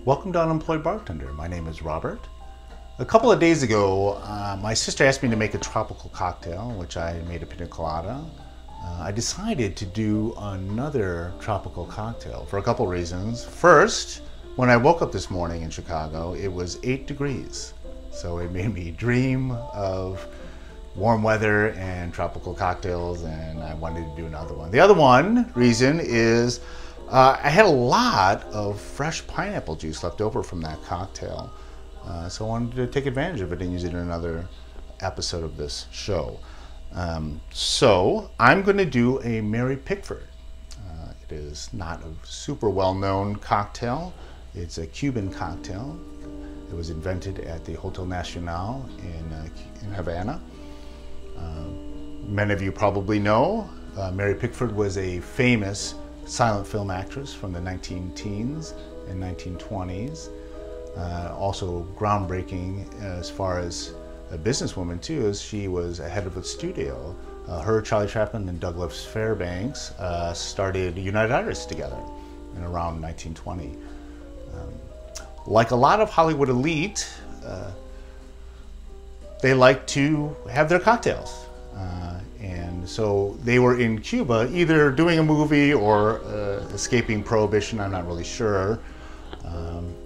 Welcome to Unemployed Bartender. My name is Robert. A couple of days ago, my sister asked me to make a tropical cocktail, which I made a pina colada. I decided to do another tropical cocktail for a couple reasons. First, when I woke up this morning in Chicago, it was 8 degrees. So it made me dream of warm weather and tropical cocktails, and I wanted to do another one. The other reason is I had a lot of fresh pineapple juice left over from that cocktail. So I wanted to take advantage of it and use it in another episode of this show. So I'm going to do a Mark Pickford. It is not a super well-known cocktail. It's a Cuban cocktail. It was invented at the Hotel Nacional in Havana. Many of you probably know Mark Pickford was a famous silent film actress from the 19-teens and 1920s. Also groundbreaking as far as a businesswoman too, as she was a head of a studio. Her, Charlie Chaplin, and Douglas Fairbanks started United Artists together in around 1920. Like a lot of Hollywood elite, they like to have their cocktails. And so they were in Cuba either doing a movie or escaping prohibition, I'm not really sure.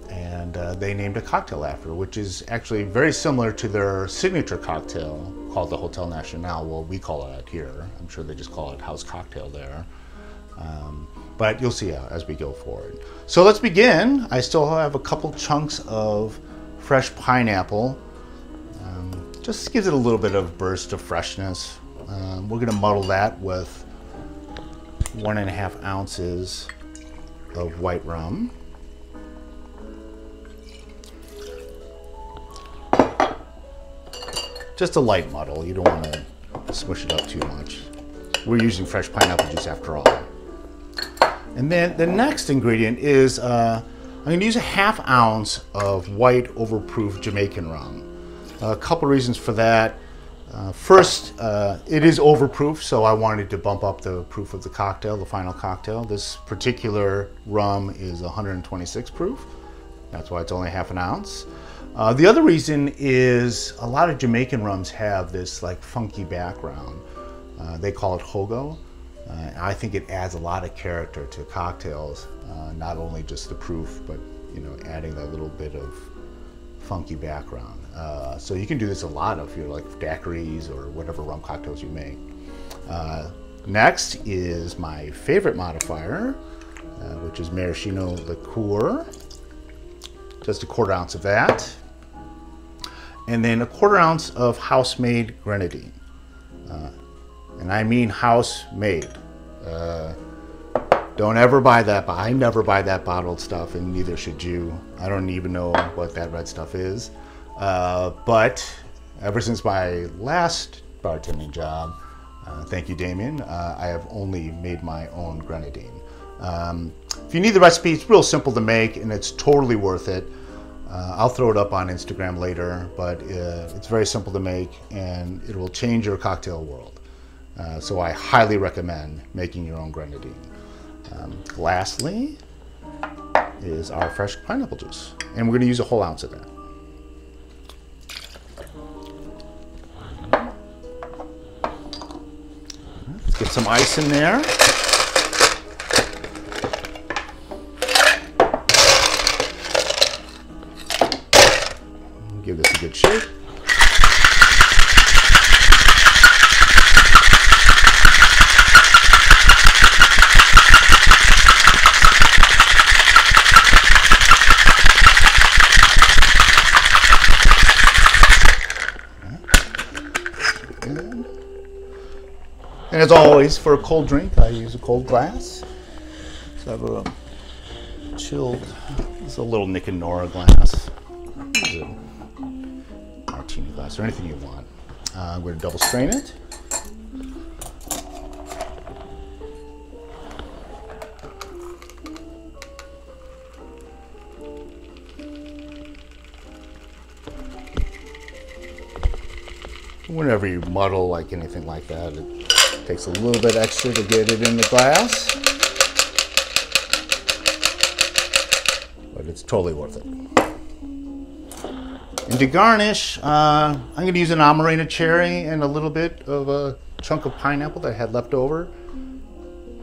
And they named a cocktail after, which is actually very similar to their signature cocktail called the Hotel Nacional. Well, we call it out here. I'm sure they just call it house cocktail there. But you'll see as we go forward. So let's begin. I still have a couple chunks of fresh pineapple. Just gives it a little bit of burst of freshness. We're going to muddle that with 1.5 ounces of white rum. Just a light muddle. You don't want to smush it up too much. We're using fresh pineapple juice after all. And then the next ingredient is I'm going to use a 1/2 ounce of white overproof Jamaican rum. A couple reasons for that. First, it is overproof, so I wanted to bump up the proof of the cocktail, the final cocktail. This particular rum is 126 proof. That's why it's only 1/2 ounce. The other reason is a lot of Jamaican rums have this like funky background. They call it hogo. I think it adds a lot of character to cocktails, not only just the proof, but adding that little bit of funky background. So you can do this a lot if you're like daiquiris or whatever rum cocktails you make. Next is my favorite modifier, which is maraschino liqueur. Just a 1/4 ounce of that. And then a 1/4 ounce of house-made grenadine. And I mean house-made. Don't ever buy that. I never buy that bottled stuff, and neither should you. I don't even know what that red stuff is. But ever since my last bartending job, thank you, Damien, I have only made my own grenadine. If you need the recipe, it's real simple to make, and it's totally worth it. I'll throw it up on Instagram later, but it's very simple to make, and it will change your cocktail world. So I highly recommend making your own grenadine. Lastly is our fresh pineapple juice, and we're going to use a whole ounce of that. Let's get some ice in there. Give this a good shake. And as always, for a cold drink, I use a cold glass. So I have a chilled, this is a little Nick and Nora glass. Use a martini glass or anything you want. I'm going to double strain it. Whenever you muddle like anything like that, it takes a little bit extra to get it in the glass. But it's totally worth it. And to garnish, I'm going to use an Amarena cherry and a little bit of a chunk of pineapple that I had left over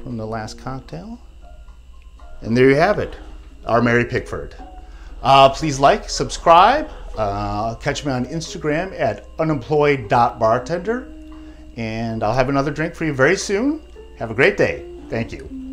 from the last cocktail. And there you have it, our Mary Pickford. Please like, subscribe, catch me on Instagram at unemployed.bartender, and I'll have another drink for you very soon. Have a great day. Thank you.